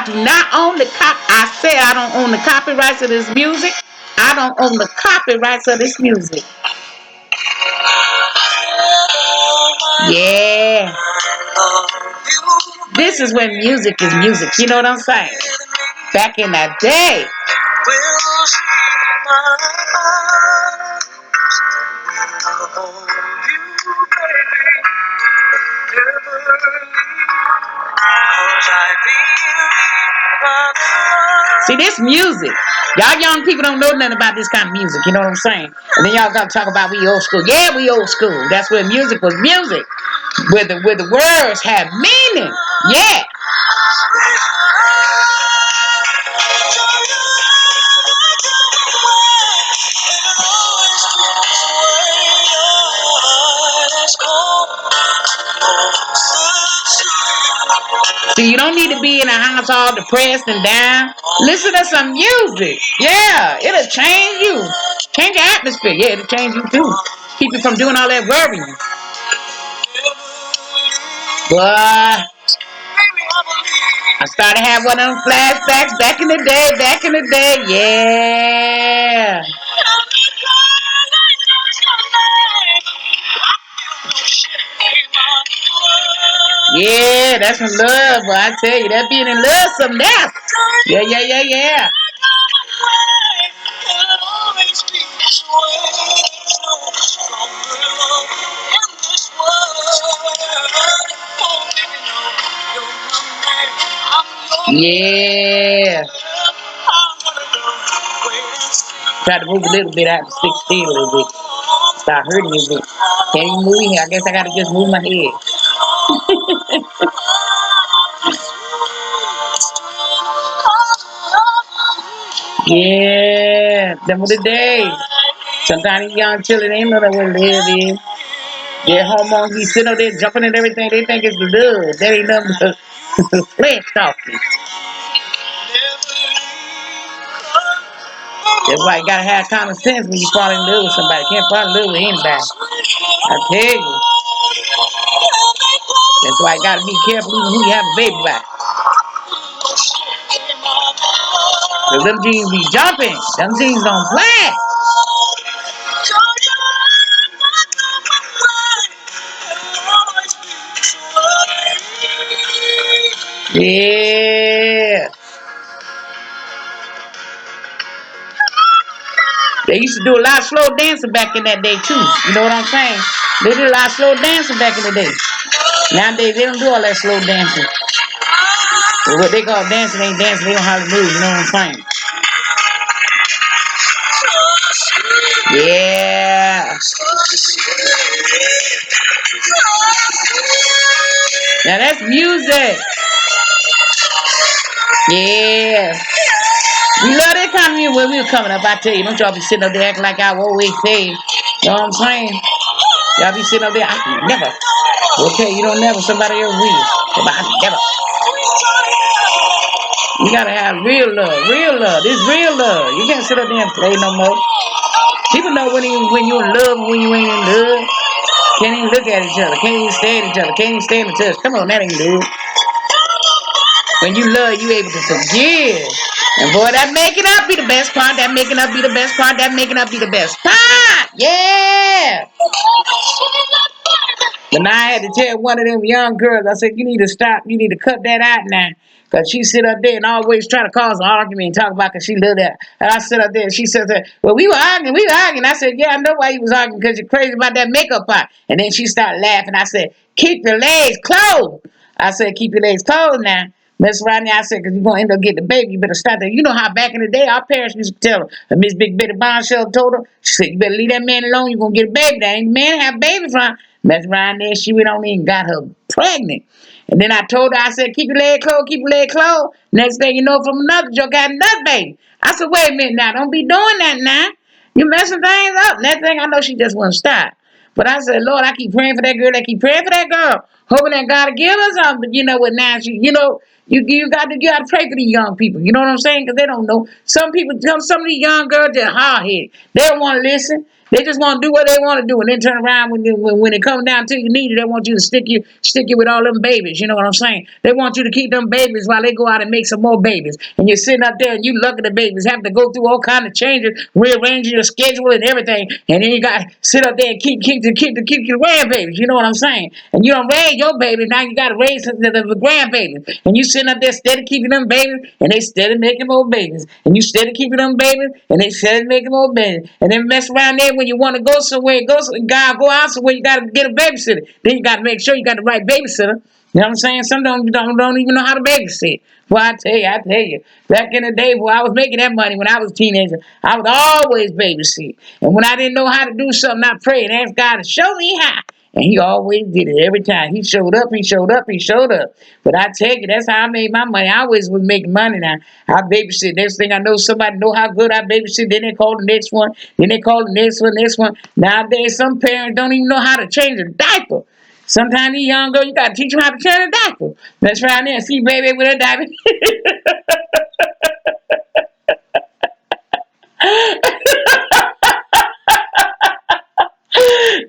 I do not own I say I don't own the copyrights of this music. I don't own the copyrights of this music. Yeah. This is when music is music. You know what I'm saying? Back in that day. See, this music. Y'all young people don't know nothing about this kind of music. You know what I'm saying? And then y'all got to talk about we old school. Yeah, we old school. That's where music was music. Where the words have meaning. Yeah. See, you don't need to be in a house all depressed and down. Listen to some music. Yeah, it'll change you. Change your atmosphere. Yeah, it'll change you too. Keep you from doing all that worrying. But I started having one of them flashbacks back in the day. Back in the day. Yeah. Yeah, that's some love, boy. I tell you, that being in love, something else. Yeah, yeah, yeah, yeah. Yeah. Try to move a little bit out to 16 a little bit. Start hurting a little bit. Can't even move here. I guess I gotta just move my head. Yeah, them were the days. Sometimes these young children ain't know that what love is. Their hormones be sitting up there jumping and everything. They think it's love. That ain't nothing but flesh talking. That's why you gotta have common sense when you fall in love with somebody. You can't fall in love with anybody. I tell you. That's why you gotta be careful even who you have a baby by. Cause them jeans be jumping. Them jeans don't play. Yeah. They used to do a lot of slow dancing back in that day too. You know what I'm saying? They did a lot of slow dancing back in the day. Nowadays they don't do all that slow dancing. But what they call dancing ain't dancing. They don't hardly move. You know what I'm saying? Yeah. Now that's music. Yeah. We love that kind of music when we were coming up. I tell you, don't y'all be sitting up there acting like I always say. You know what I'm saying? Y'all be sitting up there. I never. Okay, you don't never. Somebody else will. But I never. You gotta have real love. Real love. This real love. You can't sit up there and play no more. People know when you in love and when you ain't in love. Can't even look at each other. Can't even stare at each other. Can't even stand in touch. Come on, that ain't love. When you love, you able to forgive. And boy, that making up be the best part. That making up be the best part. That making up be the best part. Yeah. But now I had to tell one of them young girls, I said, you need to stop. You need to cut that out now. Because she sit up there and always try to cause an argument and talk about because she lived that. And I sit up there and she said, well, we were arguing. I said, yeah, I know why you was arguing because you're crazy about that makeup pot. And then she started laughing. I said, keep your legs closed. I said, keep your legs closed now. Miss Rodney, I said, because you're going to end up getting the baby. You better stop that. You know how back in the day, our parents used to tell her. Miss Big Betty Bombshell told her, she said, you better leave that man alone. You're going to get a baby. That ain't the man to have a baby from. Miss Rodney, she went on and got her pregnant. And then I told her, I said, keep your leg closed, keep your leg closed. Next thing you know, from another joke, got another baby. I said, wait a minute now. Don't be doing that now. You messing things up. Next thing I know, she just wouldn't stop. But I said, Lord, I keep praying for that girl. I keep praying for that girl. hoping that God will give us something. But you know what? Now, you got to pray for these young people. You know what I'm saying? Because they don't know. Some of these young girls, they're hard headed. They don't want to listen. They just want to do what they want to do, and then turn around when it comes down to you need it. They want you to stick you with all them babies. You know what I'm saying? They want you to keep them babies while they go out and make some more babies. And you're sitting up there and you look at the babies, have to go through all kind of changes, rearranging your schedule and everything. And then you got to sit up there and keep your grandbabies. You know what I'm saying? And you don't raise your babies, now you got to raise the grandbabies. And you sitting up there steady keeping them babies, and they steady making more babies. And you steady keeping them babies, and they steady making more babies. And then mess around there when you want to go somewhere, go out somewhere, you got to get a babysitter. Then you got to make sure you got the right babysitter. You know what I'm saying? Some don't even know how to babysit. Well, I tell you, back in the day, boy, I was making that money when I was a teenager. I would always babysit. And when I didn't know how to do something, I prayed and asked God to show me how. And he always did it every time. He showed up, he showed up, he showed up. But I tell you, that's how I made my money. I always was making money now. I babysit. Next thing I know, somebody know how good I babysit. Then they call the next one. Then they call the next one. Nowadays, some parents don't even know how to change a diaper. Sometimes these young girls, you got to teach them how to change a diaper. That's right there. See baby with a diaper.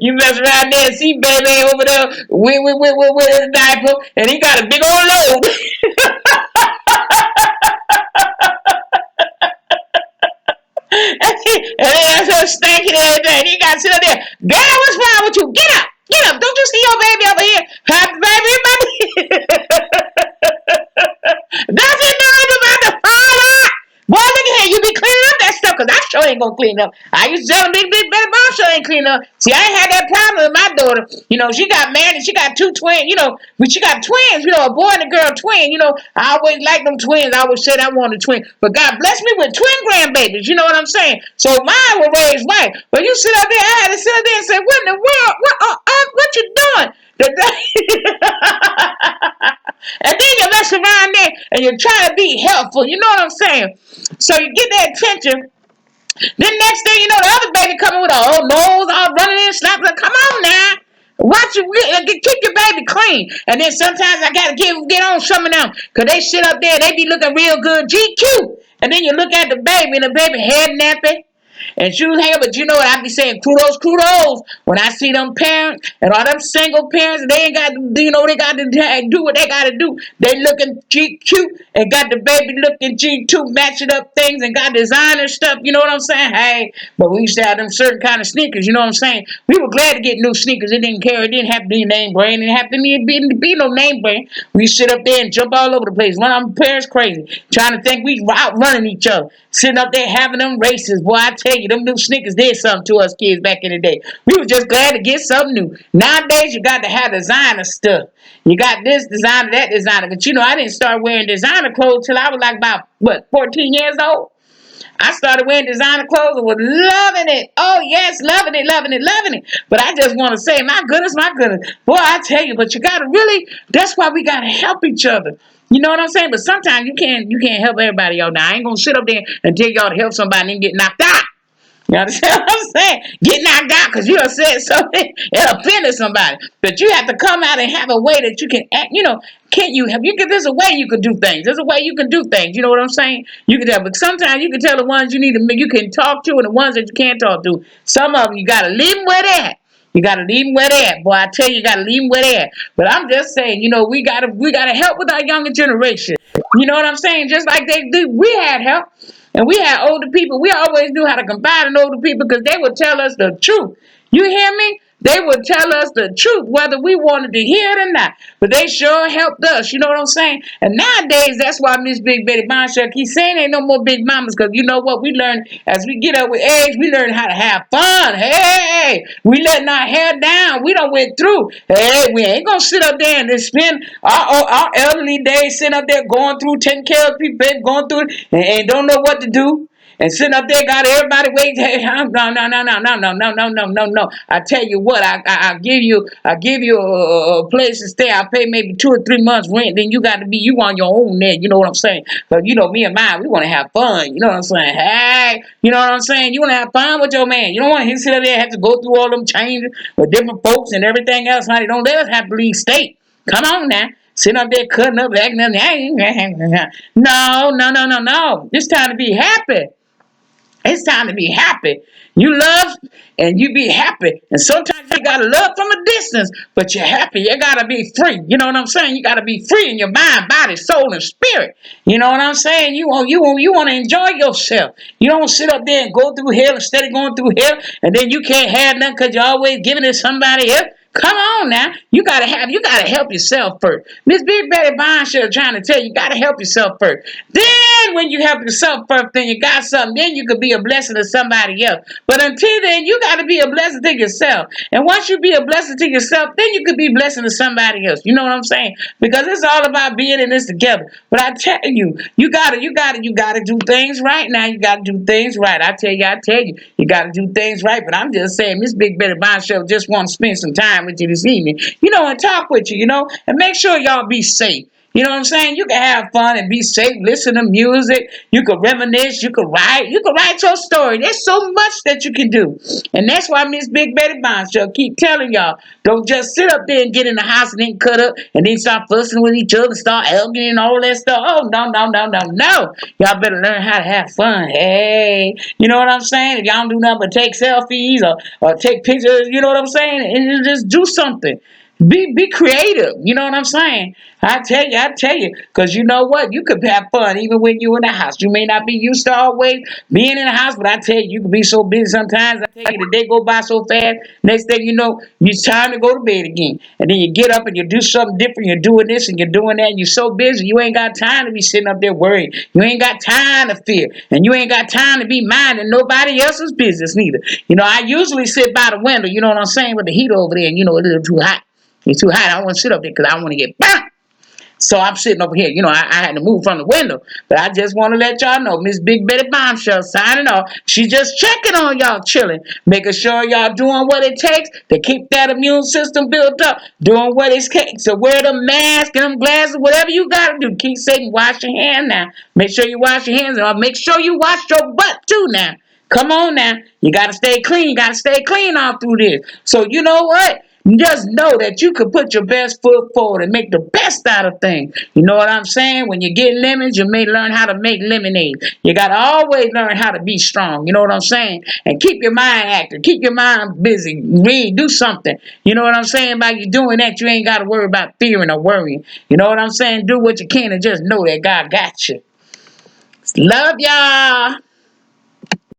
You mess around there and see baby over there with a diaper, and he got a big old load. And then that's stinking and everything. He got to sit up there. Girl, what's wrong with you? Get up. Get up. Don't you see your baby over here? Happy baby. That's it doing about the father. Boy, look at here. You be cleaning up that stuff, because I sure ain't going to clean up. I used to tell them, Betty Bombshell ain't clean up. See, I ain't had that problem with my daughter. She got married. She got two twins, but she got twins, a boy and a girl twin. I always liked them twins. I always said I wanted a twin. But God blessed me with twin grandbabies. You know what I'm saying? So mine were raised right. But you sit up there, I had to sit up there and say, what in the world? What you doing? And then you mess around there and you try to be helpful. You know what I'm saying? So you get that attention. Then next thing you know, the other baby coming with a whole nose all running in, slapping. Like, come on now. Watch you keep your baby clean. And then sometimes I gotta get on some of them, because they sit up there, they be looking real good, GQ. And then you look at the baby, and the baby head nappy and shoes hanging. But you know what? I be saying kudos when I see them parents and all them single parents. They ain't got to, they got to do what they got to do. They looking cute and got the baby looking G2, matching up things and got designer stuff. You know what I'm saying? Hey, but we used to have them certain kind of sneakers. You know what I'm saying? We were glad to get new sneakers. It didn't care. It didn't have to be name brand. It didn't have to be no name brand. We sit up there and jump all over the place. Run our parents crazy, trying to think we outrunning each other. Sitting up there having them races. Boy, I tell you, them new sneakers did something to us kids back in the day. We were just glad to get something new. Nowadays, you got to have designer stuff. You got this designer, that designer. But I didn't start wearing designer clothes till I was like about, 14 years old? I started wearing designer clothes and was loving it. Oh, yes, loving it. But I just want to say, my goodness. Boy, I tell you, but you got to really, that's why we got to help each other. You know what I'm saying? But sometimes you can't help everybody, y'all. Now, I ain't going to sit up there and tell y'all to help somebody and get knocked out. You understand what I'm saying? Get knocked out because you done said something and offended somebody. But you have to come out and have a way that you can act. Can't you have? There's a way you can do things. There's a way you can do things. You know what I'm saying? You can tell, but sometimes you can tell the ones you can talk to and the ones that you can't talk to. Some of them you gotta leave them where they're at. You gotta leave them where they're at. Boy, I tell you, you gotta leave them where they're at. But I'm just saying, we gotta help with our younger generation. You know what I'm saying? Just like they do, we had help. And we had older people. We always knew how to confide in older people because they would tell us the truth. You hear me? They would tell us the truth, whether we wanted to hear it or not. But they sure helped us. You know what I'm saying? And nowadays, that's why Miss Big Betty Bombshell keeps saying ain't no more big mamas. Because you know what? We learn as we get up with age, we learn how to have fun. Hey, we letting our hair down. We done went through. Hey, we ain't going to sit up there and spend our elderly days sitting up there going through, taking care of people, going through it, and don't know what to do. And sitting up there, got everybody waiting. Hey, no. I tell you what, I give you a place to stay. I pay maybe 2 or 3 months rent. Then you got to be you on your own there. You know what I'm saying? But me and mine, we want to have fun. You know what I'm saying? Hey, you know what I'm saying? You want to have fun with your man. You don't want him to sit up there and have to go through all them changes with different folks and everything else. Honey, don't let us have to leave state. Come on now. Sitting up there cutting up, acting up. No, no, no, no, no. It's time to be happy. It's time to be happy. You love and you be happy. And sometimes you gotta love from a distance, but you're happy. You gotta be free. You know what I'm saying? You gotta be free in your mind, body, soul, and spirit. You know what I'm saying? You want to enjoy yourself. You don't sit up there and go through hell instead of going through hell, and then you can't have nothing because you're always giving it to somebody else. Come on now. You gotta help yourself first. Miss Big Betty Bombshell trying to tell you, you gotta help yourself first. Then when you help yourself first, then you got something, then you could be a blessing to somebody else. But until then, you gotta be a blessing to yourself. And once you be a blessing to yourself, then you could be a blessing to somebody else. You know what I'm saying? Because it's all about being in this together. But I tell you, you gotta do things right now. You gotta do things right. I tell you, you gotta do things right. But I'm just saying, Miss Big Betty Bombshell just want to spend some time with you this evening, and talk with you, and make sure y'all be safe. You know what I'm saying? You can have fun and be safe, listen to music. You can reminisce. You can write your story. There's so much that you can do. And that's why Miss Big Betty Bombshell keep telling y'all, don't just sit up there and get in the house and then cut up and then start fussing with each other, start arguing and all that stuff. Oh, no, no, no, no, no. Y'all better learn how to have fun. Hey, you know what I'm saying? If y'all don't do nothing but take selfies or take pictures, you know what I'm saying? And you just do something. Be creative. You know what I'm saying? I tell you, because you know what? You could have fun even when you're in the house. You may not be used to always being in the house, but I tell you, you can be so busy sometimes. I tell you, the day go by so fast. Next thing you know, it's time to go to bed again. And then you get up and you do something different. You're doing this and you're doing that. And you're so busy, you ain't got time to be sitting up there worrying. You ain't got time to fear. And you ain't got time to be minding nobody else's business neither. I usually sit by the window, you know what I'm saying, with the heat over there, and it's a little too hot. It's too hot. I don't want to sit up there because I want to get burnt. So I'm sitting over here. I had to move from the window. But I just want to let y'all know, Miss Big Betty Bombshell signing off. She just checking on y'all chilling. Making sure y'all doing what it takes to keep that immune system built up. Doing what it takes to wear the mask and them glasses, whatever you got to do. Keep saying wash your hand now. Make sure you wash your hands. And make sure you wash your butt too now. Come on now. You got to stay clean. You got to stay clean all through this. So you know what? Just know that you can put your best foot forward and make the best out of things. You know what I'm saying? When you get lemons, you may learn how to make lemonade. You got to always learn how to be strong. You know what I'm saying? And keep your mind active. Keep your mind busy. Read. Do something. You know what I'm saying? By you doing that, you ain't got to worry about fearing or worrying. You know what I'm saying? Do what you can and just know that God got you. Love y'all.